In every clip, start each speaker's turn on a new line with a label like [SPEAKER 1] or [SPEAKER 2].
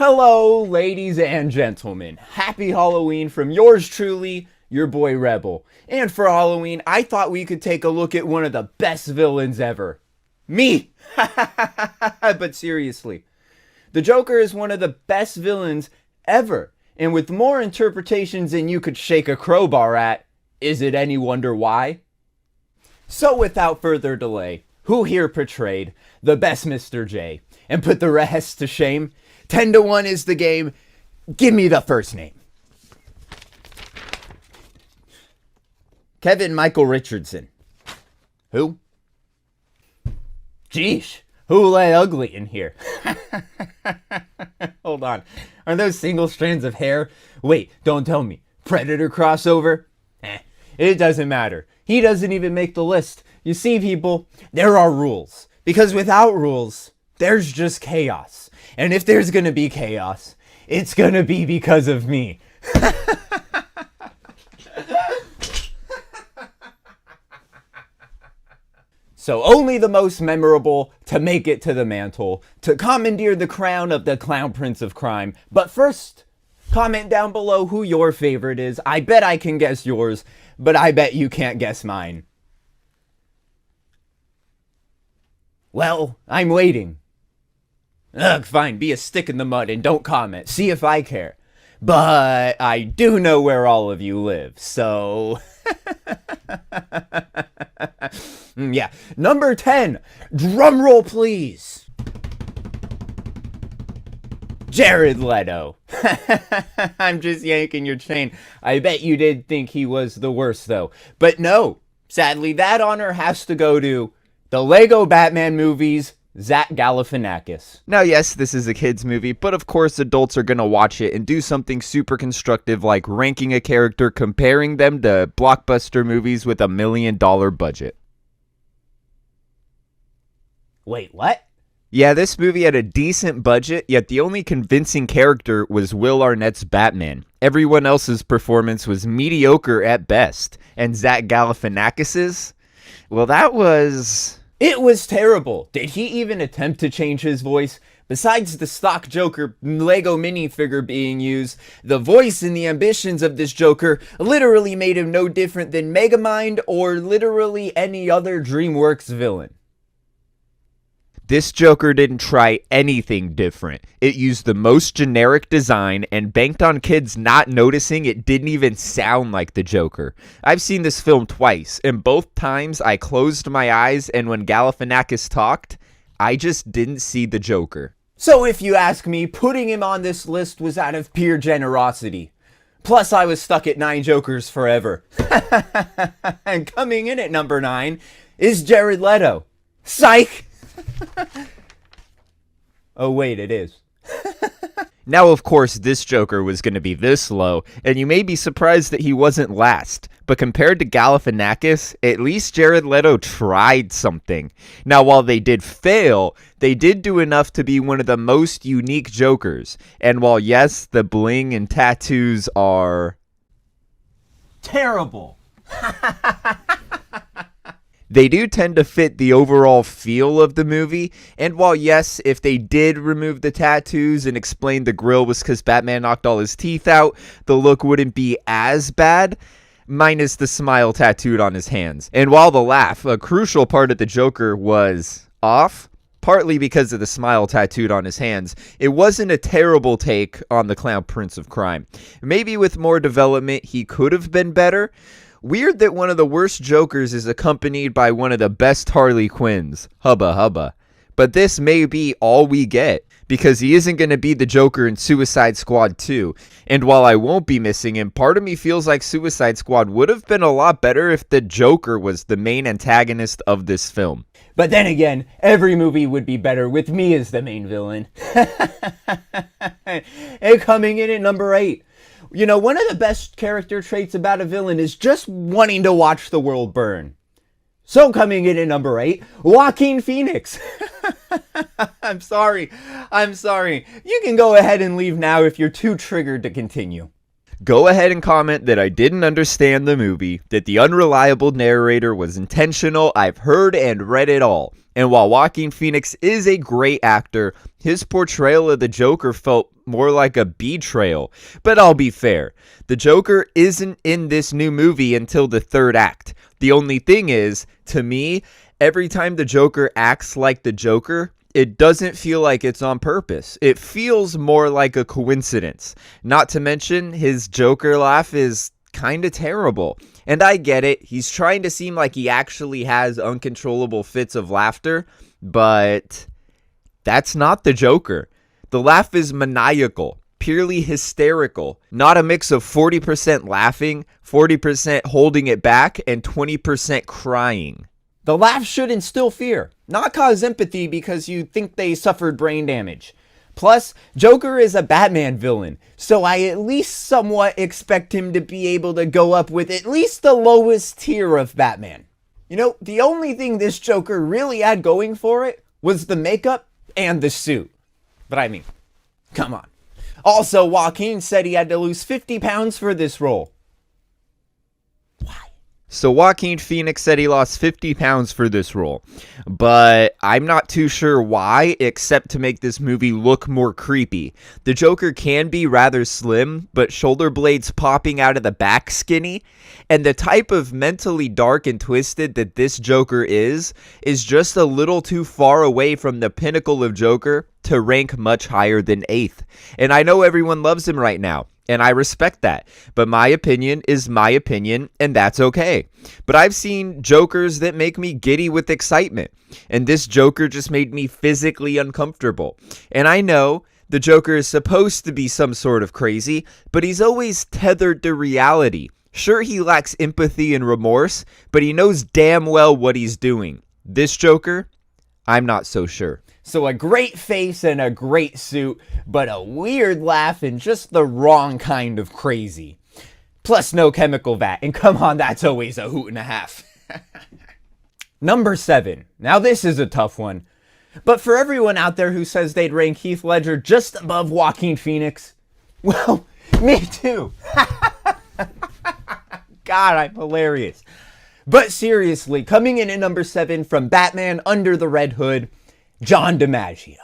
[SPEAKER 1] Hello, ladies and gentlemen. Happy Halloween from yours truly, your boy Rebel. And for Halloween, I thought we could take a look at one of the best villains ever. Me! But seriously, the Joker is one of the best villains ever. And with more interpretations than you could shake a crowbar at, is it any wonder why? So without further delay, who here portrayed the best Mr. J and put the rest to shame? 10-1 is the game. Give me the first name. Kevin Michael Richardson. Who? Geesh, who let ugly in here? Hold on. Are those single strands of hair? Wait, don't tell me. Predator crossover? It doesn't matter. He doesn't even make the list. You see, people, there are rules. Because without rules, there's just chaos. And if there's gonna be chaos, it's gonna be because of me. So only the most memorable to make it to the mantle, to commandeer the crown of the Clown Prince of Crime. But first, comment down below who your favorite is. I bet I can guess yours, but I bet you can't guess mine. Well, I'm waiting. Ugh, fine, be a stick in the mud and don't comment. See if I care. But I do know where all of you live, so... Yeah, number 10. Drum roll, please. Jared Leto. I'm just yanking your chain. I bet you did think he was the worst, though. But no, sadly, that honor has to go to the Lego Batman movies, Zach Galifianakis. Now, yes, this is a kid's movie, but of course adults are gonna watch it and do something super constructive like ranking a character, comparing them to blockbuster movies with $1 million budget. Wait, what? Yeah, this movie had a decent budget, yet the only convincing character was Will Arnett's Batman. Everyone else's performance was mediocre at best, and Zach Galifianakis's? Well, that was... It was terrible. Did he even attempt to change his voice? Besides the stock Joker Lego minifigure being used, the voice and the ambitions of this Joker literally made him no different than Megamind or literally any other DreamWorks villain. This Joker didn't try anything different. It used the most generic design and banked on kids not noticing it didn't even sound like the Joker. I've seen this film twice, and both times I closed my eyes, and when Galifianakis talked, I just didn't see the Joker. So if you ask me, putting him on this list was out of pure generosity. Plus, I was stuck at 9 Jokers forever. And coming in at number 9 is Jared Leto. Psych! Oh wait, it is. Now, of course, this Joker was going to be this low, and you may be surprised that he wasn't last. But compared to Galifianakis, at least Jared Leto tried something. Now, while they did fail, they did do enough to be one of the most unique Jokers. And while, yes, the bling and tattoos are... terrible. They do tend to fit the overall feel of the movie, and while yes, if they did remove the tattoos and explain the grill was because Batman knocked all his teeth out, the look wouldn't be as bad, minus the smile tattooed on his hands. And while the laugh, a crucial part of the Joker, was off, partly because of the smile tattooed on his hands, it wasn't a terrible take on the Clown Prince of Crime. Maybe with more development, he could have been better. Weird that one of the worst Jokers is accompanied by one of the best Harley Quinns. Hubba hubba. But this may be all we get, because he isn't going to be the Joker in Suicide Squad 2. And while I won't be missing him, part of me feels like Suicide Squad would have been a lot better if the Joker was the main antagonist of this film. But then again, every movie would be better with me as the main villain. And coming in at number 8. You know, one of the best character traits about a villain is just wanting to watch the world burn. So coming in at number 8, Joaquin Phoenix. I'm sorry. You can go ahead and leave now if you're too triggered to continue. Go ahead and comment that I didn't understand the movie, that the unreliable narrator was intentional. I've heard and read it all. And while Joaquin Phoenix is a great actor, his portrayal of the Joker felt more like a betrayal. But I'll be fair, the Joker isn't in this new movie until the third act. The only thing is, to me, every time the Joker acts like the Joker, it doesn't feel like it's on purpose. It feels more like a coincidence. Not to mention, his Joker laugh is kind of terrible. And I get it. He's trying to seem like he actually has uncontrollable fits of laughter, but that's not the Joker. The laugh is maniacal, purely hysterical, not a mix of 40% laughing, 40% holding it back, and 20% crying.
[SPEAKER 2] The laugh should instill fear, not cause empathy because you think they suffered brain damage. Plus, Joker is a Batman villain, so I at least somewhat expect him to be able to go up with at least the lowest tier of Batman. You know, the only thing this Joker really had going for it was the makeup and the suit. But I mean, come on. Also, Joaquin said he had to lose 50 pounds for this role.
[SPEAKER 1] So Joaquin Phoenix said he lost 50 pounds for this role, but I'm not too sure why, except to make this movie look more creepy. The Joker can be rather slim, but shoulder blades popping out of the back skinny, and the type of mentally dark and twisted that this Joker is just a little too far away from the pinnacle of Joker to rank much higher than 8th. And I know everyone loves him right now, and I respect that, but my opinion is my opinion, and that's okay. But I've seen Jokers that make me giddy with excitement, and this Joker just made me physically uncomfortable. And I know the Joker is supposed to be some sort of crazy, but he's always tethered to reality. Sure, he lacks empathy and remorse, but he knows damn well what he's doing. This Joker, I'm not so sure.
[SPEAKER 2] So a great face and a great suit, but a weird laugh and just the wrong kind of crazy. Plus no chemical vat, and come on, that's always a hoot and a half. Number 7. Now this is a tough one. But for everyone out there who says they'd rank Heath Ledger just above Joaquin Phoenix, well, me too. God, I'm hilarious. But seriously, coming in at number 7 from Batman Under the Red Hood, John DiMaggio.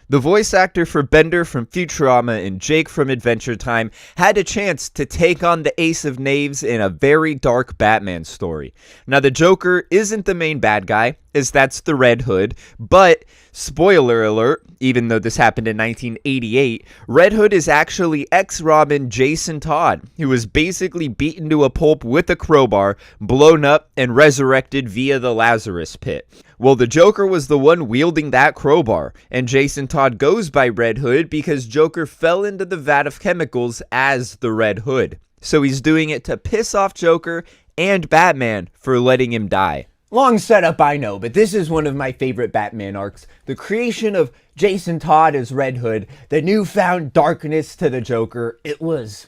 [SPEAKER 1] The voice actor for Bender from Futurama and Jake from Adventure Time had a chance to take on the Ace of Knaves in a very dark Batman story. Now, the Joker isn't the main bad guy, as that's the Red Hood, but, spoiler alert, even though this happened in 1988, Red Hood is actually ex-Robin Jason Todd, who was basically beaten to a pulp with a crowbar, blown up, and resurrected via the Lazarus Pit. Well, the Joker was the one wielding that crowbar, and Jason Todd goes by Red Hood because Joker fell into the vat of chemicals as the Red Hood. So he's doing it to piss off Joker and Batman for letting him die.
[SPEAKER 2] Long setup, I know, but this is one of my favorite Batman arcs. The creation of Jason Todd as Red Hood, the newfound darkness to the Joker, it was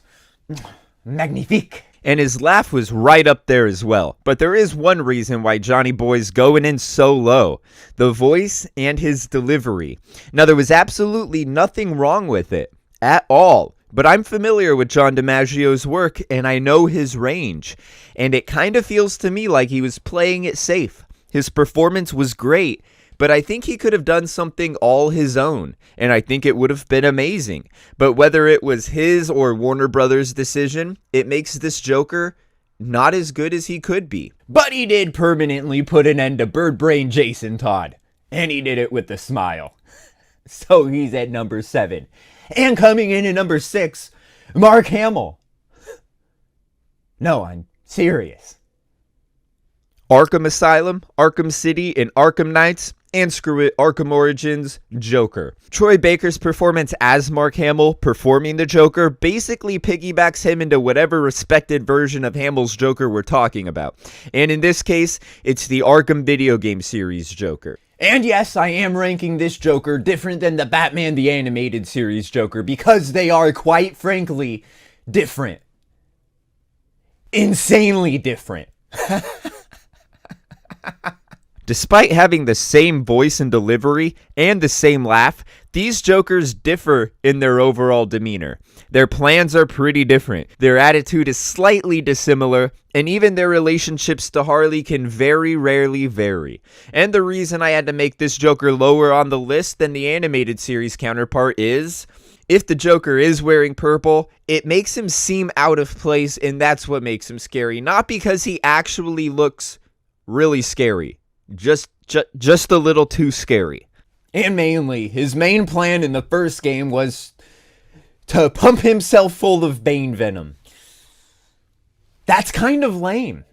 [SPEAKER 2] magnifique.
[SPEAKER 1] And his laugh was right up there as well. But there is one reason why Johnny Boy's going in so low. The voice and his delivery. Now, there was absolutely nothing wrong with it. At all. But I'm familiar with John DiMaggio's work, and I know his range. And it kind of feels to me like he was playing it safe. His performance was great, but I think he could have done something all his own, and I think it would have been amazing. But whether it was his or Warner Brothers' decision, it makes this Joker not as good as he could be.
[SPEAKER 2] But he did permanently put an end to Bird Brain Jason Todd, and he did it with a smile. So he's at number 7. And coming in at number 6, Mark Hamill. No, I'm serious.
[SPEAKER 1] Arkham Asylum, Arkham City, and Arkham Knights, and screw it, Arkham Origins, Joker. Troy Baker's performance as Mark Hamill, performing the Joker, basically piggybacks him into whatever respected version of Hamill's Joker we're talking about. And in this case, it's the Arkham video game series Joker.
[SPEAKER 2] And yes, I am ranking this Joker different than the Batman the Animated Series Joker because they are, quite frankly, different. Insanely different.
[SPEAKER 1] Despite having the same voice and delivery and the same laugh, these Jokers differ in their overall demeanor. Their plans are pretty different, their attitude is slightly dissimilar, and even their relationships to Harley can very rarely vary. And the reason I had to make this Joker lower on the list than the animated series counterpart is, if the Joker is wearing purple, it makes him seem out of place, and that's what makes him scary. Not because he actually looks really scary. Just a little too scary.
[SPEAKER 2] And mainly, his main plan in the first game was to pump himself full of Bane venom. That's kind of lame.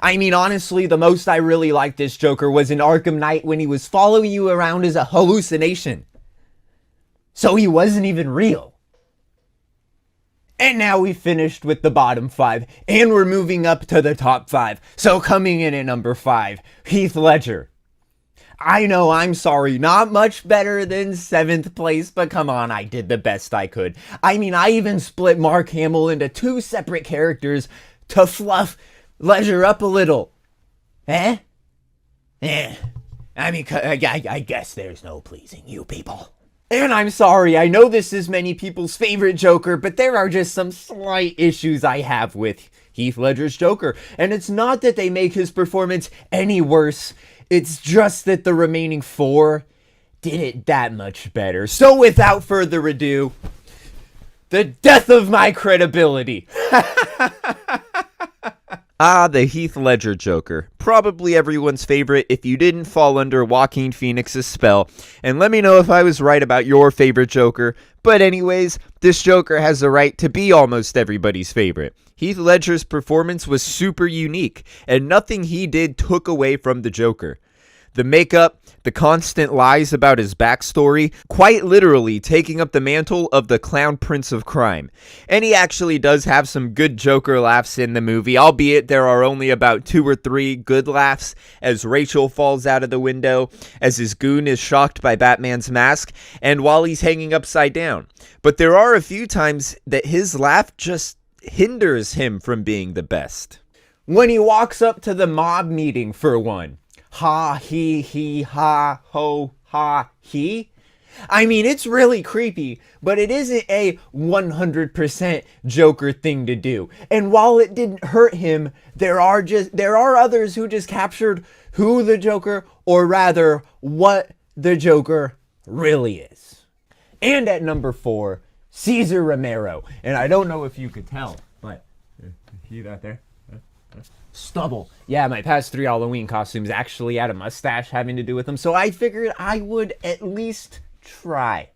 [SPEAKER 2] I mean, honestly, the most I really liked this Joker was in Arkham Knight when he was following you around as a hallucination. So he wasn't even real. And now we finished with the bottom 5, and we're moving up to the top 5. So coming in at number 5, Heath Ledger. I know, I'm sorry, not much better than 7th place, but come on, I did the best I could. I mean, I even split Mark Hamill into 2 separate characters to fluff Ledger up a little. I mean, I guess there's no pleasing you people. And I'm sorry, I know this is many people's favorite Joker, but there are just some slight issues I have with Heath Ledger's Joker. And it's not that they make his performance any worse, it's just that the remaining 4 did it that much better. So without further ado, the death of my credibility.
[SPEAKER 1] The Heath Ledger Joker. Probably everyone's favorite if you didn't fall under Joaquin Phoenix's spell. And let me know if I was right about your favorite Joker. But anyways, this Joker has the right to be almost everybody's favorite. Heath Ledger's performance was super unique, and nothing he did took away from the Joker. The makeup, the constant lies about his backstory, quite literally taking up the mantle of the clown prince of crime. And he actually does have some good Joker laughs in the movie, albeit there are only about 2 or 3 good laughs, as Rachel falls out of the window, as his goon is shocked by Batman's mask, and while he's hanging upside down. But there are a few times that his laugh just hinders him from being the best.
[SPEAKER 2] When he walks up to the mob meeting, for one. Ha, he, ha, ho, ha, he. I mean, it's really creepy, but it isn't a 100% Joker thing to do. And while it didn't hurt him, there are others who just captured who the Joker, or rather, what the Joker really is. And at number 4, Cesar Romero. And I don't know if you could tell, but see that there? Stubble. Yeah, my past 3 Halloween costumes actually had a mustache having to do with them, so I figured I would at least try.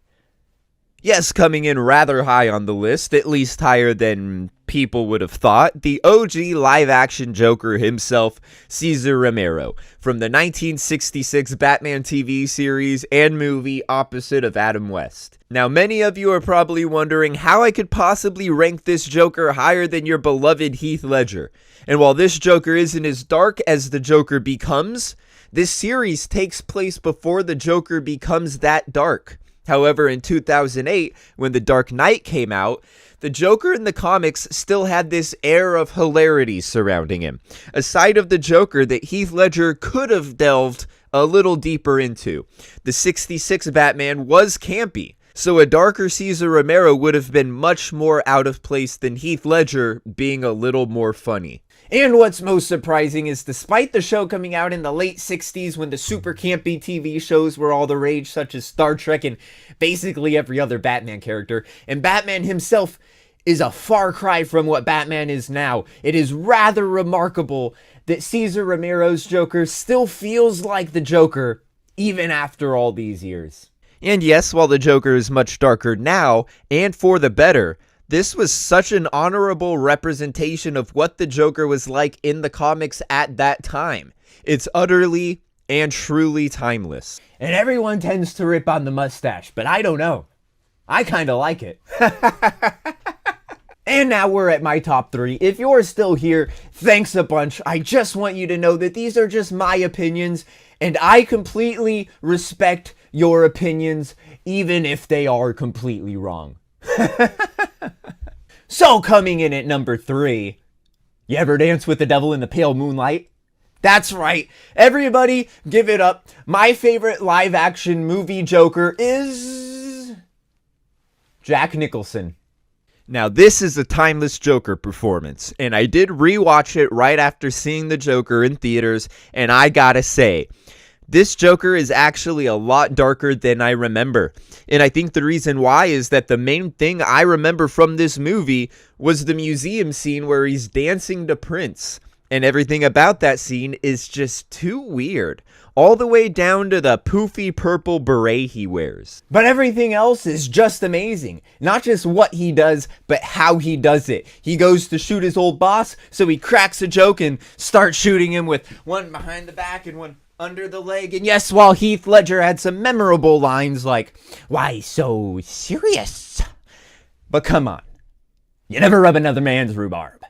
[SPEAKER 1] Yes, coming in rather high on the list, at least higher than people would have thought, the OG live-action Joker himself, Cesar Romero, from the 1966 Batman TV series and movie opposite of Adam West. Now, many of you are probably wondering how I could possibly rank this Joker higher than your beloved Heath Ledger. And while this Joker isn't as dark as the Joker becomes, this series takes place before the Joker becomes that dark. However, in 2008, when The Dark Knight came out, the Joker in the comics still had this air of hilarity surrounding him, a side of the Joker that Heath Ledger could have delved a little deeper into. The 66 Batman was campy, so a darker Cesar Romero would have been much more out of place than Heath Ledger being a little more funny.
[SPEAKER 2] And what's most surprising is despite the show coming out in the late 60s when the super campy TV shows were all the rage, such as Star Trek and basically every other Batman character, and Batman himself is a far cry from what Batman is now, it is rather remarkable that Cesar Romero's Joker still feels like the Joker even after all these years.
[SPEAKER 1] And yes, while the Joker is much darker now, and for the better, this was such an honorable representation of what the Joker was like in the comics at that time. It's utterly and truly timeless.
[SPEAKER 2] And everyone tends to rip on the mustache, but I don't know. I kind of like it. And now we're at my top 3. If you're still here, thanks a bunch. I just want you to know that these are just my opinions, and I completely respect your opinions, even if they are completely wrong. So coming in at number 3, you ever dance with the devil in the pale moonlight? That's right. Everybody, give it up. My favorite live-action movie Joker is Jack Nicholson.
[SPEAKER 1] Now, this is a timeless Joker performance, and I did rewatch it right after seeing the Joker in theaters, and I gotta say, this Joker is actually a lot darker than I remember. And I think the reason why is that the main thing I remember from this movie was the museum scene where he's dancing to Prince. And everything about that scene is just too weird. All the way down to the poofy purple beret he wears.
[SPEAKER 2] But everything else is just amazing. Not just what he does, but how he does it. He goes to shoot his old boss, so he cracks a joke and starts shooting him with one behind the back and one under the leg. And yes, while Heath Ledger had some memorable lines like, "Why so serious?" But come on. You never rub another man's rhubarb.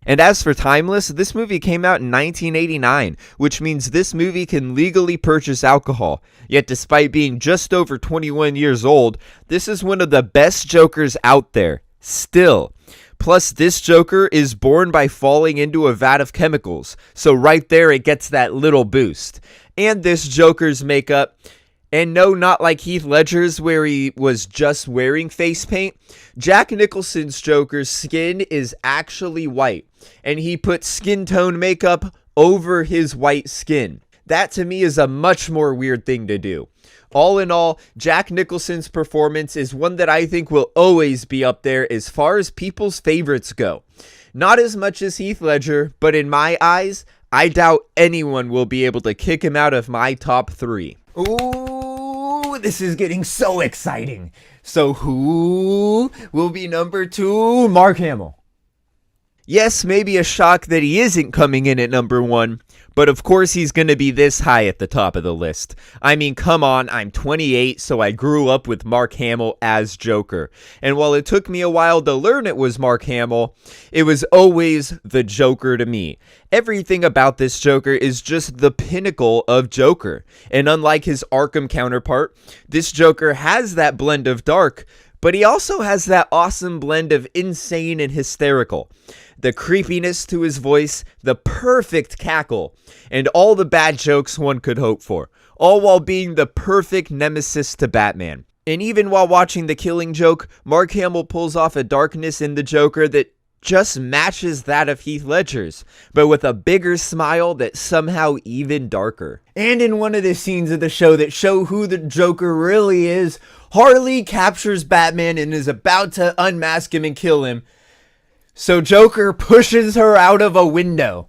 [SPEAKER 1] And as for timeless, this movie came out in 1989, which means this movie can legally purchase alcohol. Yet despite being just over 21 years old, this is one of the best Jokers out there. Still. Plus, this Joker is born by falling into a vat of chemicals. So right there, it gets that little boost. And this Joker's makeup, and no, not like Heath Ledger's where he was just wearing face paint. Jack Nicholson's Joker's skin is actually white, and he put skin tone makeup over his white skin. That to me is a much more weird thing to do. All in all, Jack Nicholson's performance is one that I think will always be up there as far as people's favorites go. Not as much as Heath Ledger, but in my eyes, I doubt anyone will be able to kick him out of my top 3.
[SPEAKER 2] Ooh, this is getting so exciting. So who will be number 2? Mark Hamill.
[SPEAKER 1] Yes, maybe a shock that he isn't coming in at number 1, but of course he's going to be this high at the top of the list. I mean, come on, I'm 28, so I grew up with Mark Hamill as Joker. And while it took me a while to learn it was Mark Hamill, it was always the Joker to me. Everything about this Joker is just the pinnacle of Joker. And unlike his Arkham counterpart, this Joker has that blend of dark, but he also has that awesome blend of insane and hysterical. The creepiness to his voice, the perfect cackle, and all the bad jokes one could hope for, all while being the perfect nemesis to Batman. And even while watching The Killing Joke, Mark Hamill pulls off a darkness in the Joker that just matches that of Heath Ledger's, but with a bigger smile that's somehow even darker.
[SPEAKER 2] And in one of the scenes of the show that show who the Joker really is, Harley captures Batman and is about to unmask him and kill him. So Joker pushes her out of a window.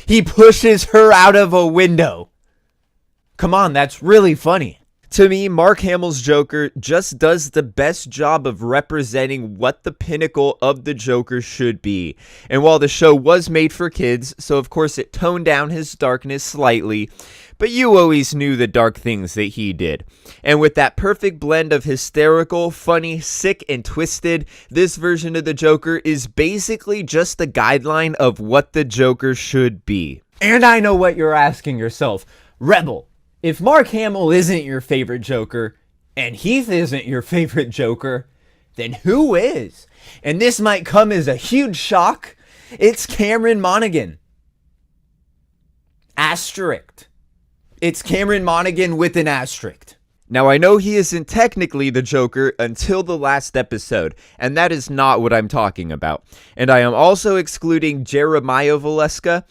[SPEAKER 2] He pushes her out of a window. Come on, that's really funny.
[SPEAKER 1] To me, Mark Hamill's Joker just does the best job of representing what the pinnacle of the Joker should be. And while the show was made for kids, so of course it toned down his darkness slightly, but you always knew the dark things that he did. And with that perfect blend of hysterical, funny, sick, and twisted, this version of the Joker is basically just the guideline of what the Joker should be.
[SPEAKER 2] And I know what you're asking yourself. Rebel, if Mark Hamill isn't your favorite Joker, and Heath isn't your favorite Joker, then who is? And this might come as a huge shock. It's Cameron Monaghan. Asterisk. It's Cameron Monaghan with an asterisk.
[SPEAKER 1] Now, I know he isn't technically the Joker until the last episode, and that is not what I'm talking about. And I am also excluding Jeremiah Valeska.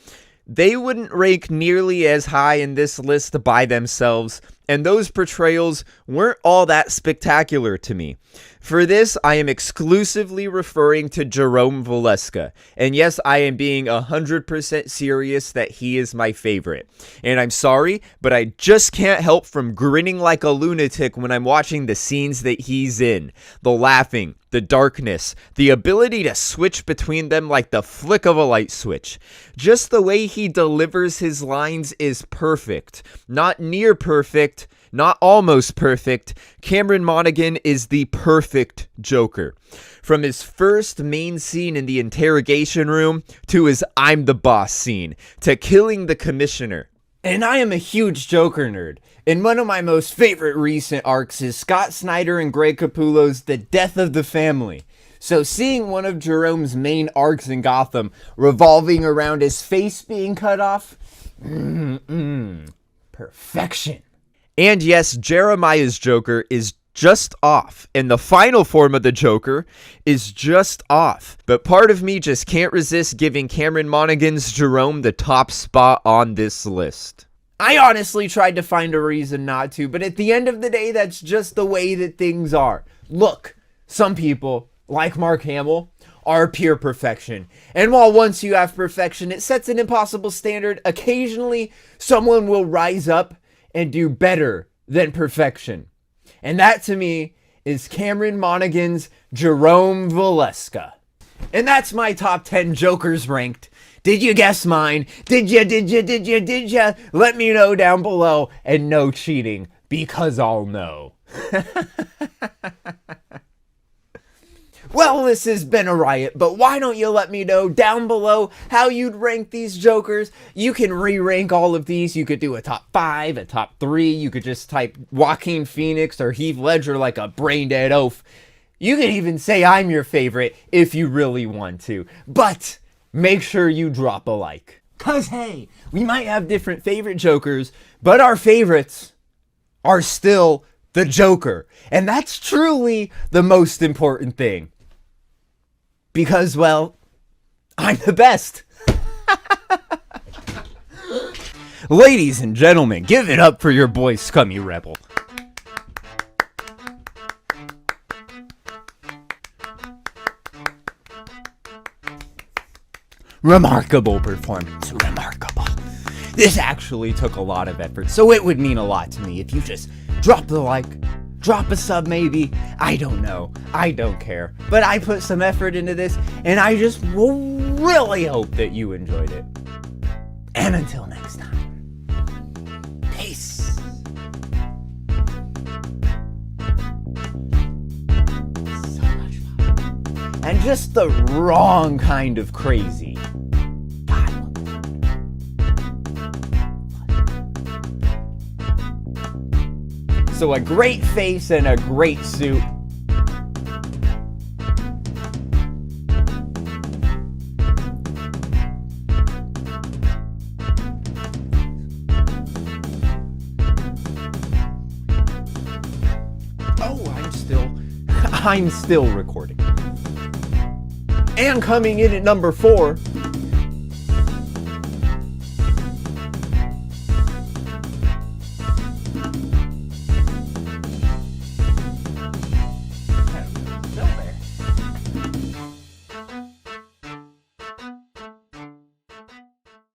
[SPEAKER 1] They wouldn't rank nearly as high in this list by themselves, and those portrayals weren't all that spectacular to me. For this, I am exclusively referring to Jerome Valeska, and yes, I am being 100% serious that he is my favorite. And I'm sorry, but I just can't help from grinning like a lunatic when I'm watching the scenes that he's in. The laughing, the darkness, the ability to switch between them like the flick of a light switch. Just the way he delivers his lines is perfect. Not near perfect, not almost perfect. Cameron Monaghan is the perfect Joker. From his first main scene in the interrogation room, to his I'm the boss scene, to killing the commissioner.
[SPEAKER 2] And I am a huge Joker nerd. And one of my most favorite recent arcs is Scott Snyder and Greg Capullo's The Death of the Family. So seeing one of Jerome's main arcs in Gotham revolving around his face being cut off, perfection.
[SPEAKER 1] And yes, Jeremiah's Joker is just off, and the final form of the Joker is just off. But part of me just can't resist giving Cameron Monaghan's Jerome the top spot on this list.
[SPEAKER 2] I honestly tried to find a reason not to, but at the end of the day, that's just the way that things are. Look, some people, like Mark Hamill, are pure perfection. And while once you have perfection, it sets an impossible standard, occasionally someone will rise up and do better than perfection. And that, to me, is Cameron Monaghan's Jerome Valeska. And that's my top 10 Jokers ranked. Did you guess mine? Did ya? Let me know down below. And no cheating, because I'll know. Well, this has been a riot, but why don't you let me know down below how you'd rank these Jokers? You can re-rank all of these. You could do a top 5, a top 3. You could just type Joaquin Phoenix or Heath Ledger like a brain-dead oaf. You could even say I'm your favorite if you really want to. But make sure you drop a like. Cause hey, we might have different favorite Jokers, but our favorites are still the Joker. And that's truly the most important thing. Because, well, I'm the best. Ladies and gentlemen, give it up for your boy Scummy Rebel. Remarkable performance. Remarkable. This actually took a lot of effort, so it would mean a lot to me if you just drop the like, drop a sub maybe. I don't know. I don't care. But I put some effort into this, and I just really hope that you enjoyed it. And until next time, peace. So much fun. And just the wrong kind of crazy. So a great face and a great suit. Oh, I'm still recording. And coming in at number 4,